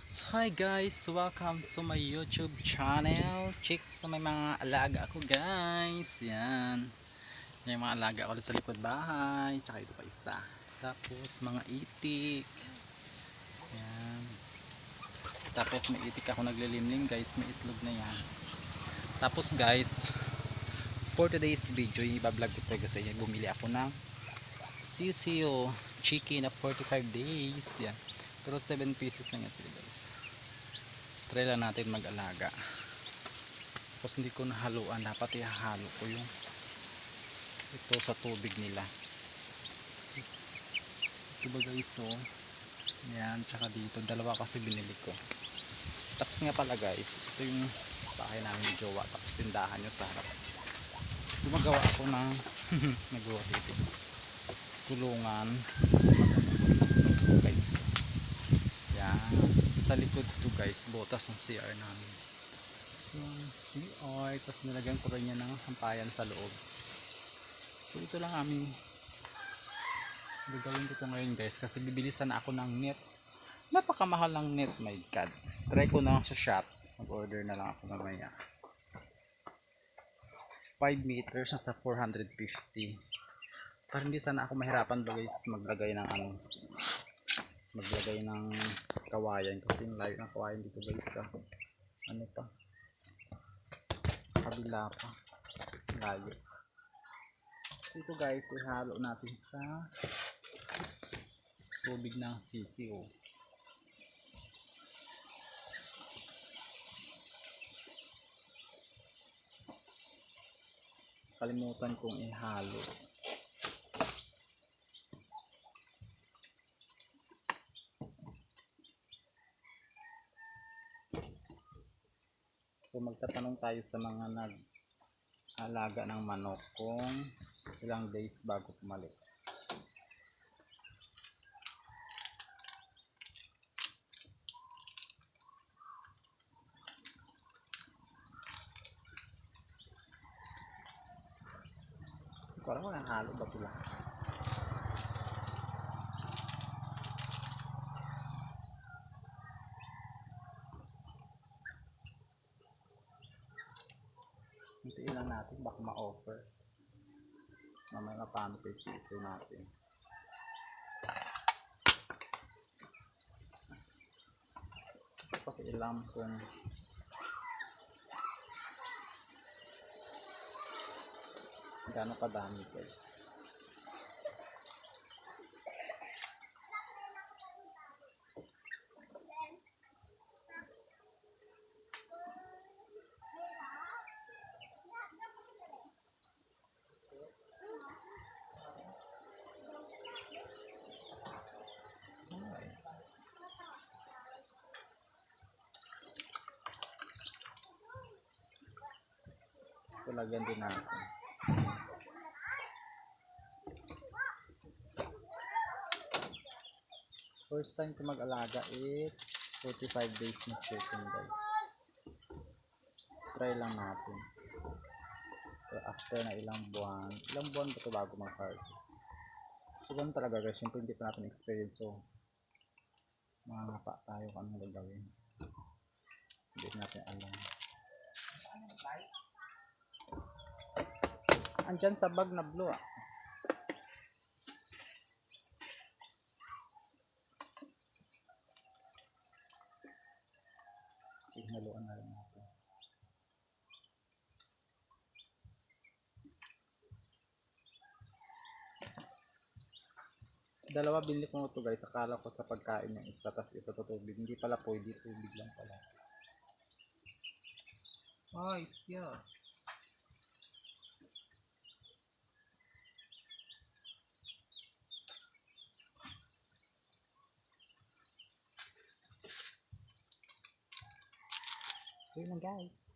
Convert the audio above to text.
So hi guys, welcome to my YouTube channel. Check sa may mga alaga ako guys. Yan. Yung mga alaga ko sa likod bahay. Tsaka ito pa isa. Tapos mga itik. Yan. Tapos may itik ako naglilimlim guys. May itlog na yan. Tapos guys, for today's video, ibablog ko talaga sa inyo. Bumili ako ng CCO chicken na 45 days. Yan. Pero 7 pieces lang yan sila guys. Try lang natin mag-alaga. Tapos hindi ko nahaluan, dapat ihahalo ko yung ito sa tubig nila. Ito ba guys, so yan, tsaka dito dalawa kasi binili ko. Tapos nga pala guys, ito yung bahay namin ni Jowa, tapos tindahan nyo sa harap. Gumagawa ako ng nagawa dito kulungan guys. Yan, sa likod to guys, botas ng CR namin. So, CR, tapos nilagyan ko rin niya ng hampayan sa loob. So ito lang aming gagawin ko ngayon guys, kasi bibili sana ako ng net. Napakamahal ng net, my god. Try ko na lang sa shop, mag order na lang ako mamaya. 5 meters na sa 450. Para hindi sana ako mahirapan ba guys maglagay ng maglagay ng kawayan, kasi yung layo ng kawayan dito guys sa ano pa, sa kabila pa layo. So ito guys, ihalo natin sa tubig ng CCO. Kalimutan kong ihalo. So magtatanong tayo sa mga nag-alaga ng manok kung ilang days bago pumalit. Parang walang halo ba ito lahat? Hintiin lang natin baka ma-offer. Mamaya paano pa yung natin. Kasi ilam kung gaano kadami guys. Tulagyan din natin. First time ko mag-alaga 45 days na chicken guys. Try lang natin. Pero after na ilang buwan ba ito bago mag-harvest? So ganun talaga guys, syempre hindi pa natin experience, so mangangapa tayo kung anong gagawin. Hindi natin alam. Andyan sa bag na blue ah. Hinaluan na rin natin. Dalawa binili ko ito guys, akala ko sa pagkain yung isa, tas ito tubig, hindi pala pwede, tubig lang pala. Ay, yes. So yun guys.